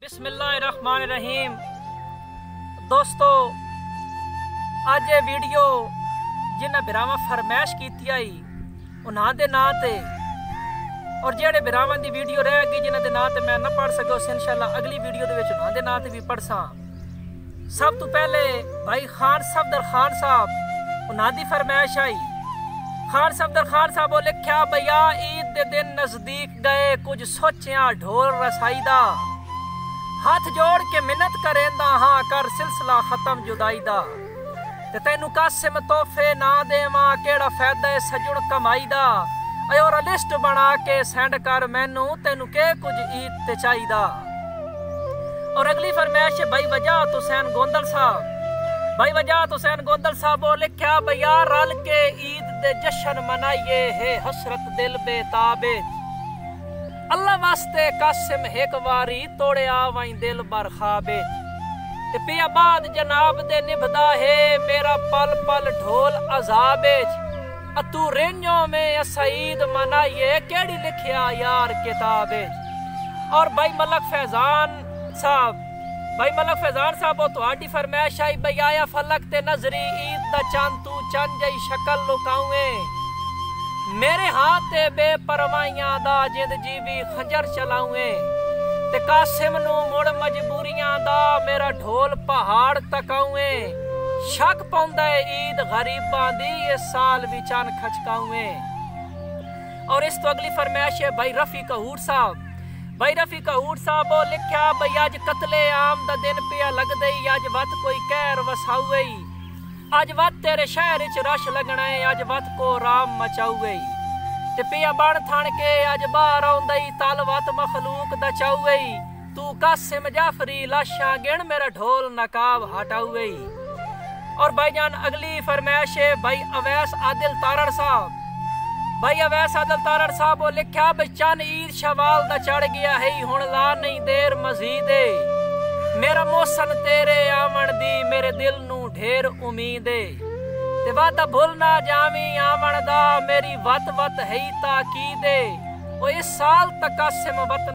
बिस्मिल्लाहिर्रहमानिर्रहीम। दोस्तों, अज ये वीडियो जिन्हें बिरावां फरमैश की आई उन्हां दे नां ते और जेड़े बिरावां दी वीडियो रह गई जिन्हां दे नां ते मैं न पढ़ सको इंशाअल्लाह अगली वीडियो दे विच उन्हां दे नां ते भी पढ़सा। सब तो पहले भाई खान सफदर खान साहब उन्हां दी फरमैश आई। खान सफदर खान साहब लिखा भैया ईद दे दिन नजदीक गए कुछ सोचिया ढोल रसाई दा हाथ जोड़ के मिन्नत करेंदा हाँ कर सिलसिला खत्म जुदाई दा ते तैनू कासिम तोहफे ना देवां केड़ा फायदा है सजुण कमाई दा और लिस्ट बना के सेंड कर मैनू तैनू के कुछ ईद ते चाहिदा। और अगली फरमाइश भाई वजाहत हुसैन गोंदल साहब लिखा भैया रल के ईद दे जश्न मनाइए है हसरत दिल बेताबे अल्लाह वास्ते कासिम एक वारी तोड़े आवई दिल बरखाबे ते पिया बाद जनाब दे निभदा है मेरा पल पल ढोल अजाबे अतू रेंजो में सईद मनाइए केड़ी लिखिया यार किताबे। और भाई मलक फैजान साहब वो तुहाडी फरमाइश आई भई आया फलक ते नजरी ईद दा चंद तू चंद जई शक्ल लुकावे मेरे हाथ ते बेपरवाइयां दा जिंद जीवी खंजर चलावे ते कासिम नू मुड़ मजबूरियां दा मेरा ढोल पहाड़ तकावे शक पौंदा ईद गरीबां दी इस साल भी चन खचकावे। और इस तो अगली फरमाइश है भाई रफी कहूर साहब लिखा भई अज कतले आम दा दिन पिया लगदे अज वत कोई कहर वसावे अज वत तेरे शहर च रश लगना है अज वत को राम मचावे ते पिया बण थण के अज बाहर आउंदई तल वत मखलूक दा चावे तू कासिम जाफरी लाशा गिण मेरा ढोल नकाब हटावे। और भाईजान अगली फरमाइश है भाई अवैस आदिल तारड़ साहब लिखा चन ईद शवाल दा चढ़ गया है हुण ला नहीं देर मजीद मेरा मौसन तेरे आवन दी मेरे दिल नू ढेर उम्मीद ते वादा भुल ना जावी आवन दा मेरी वत वत है ताकीद ओ इस साल तक कासिम वतन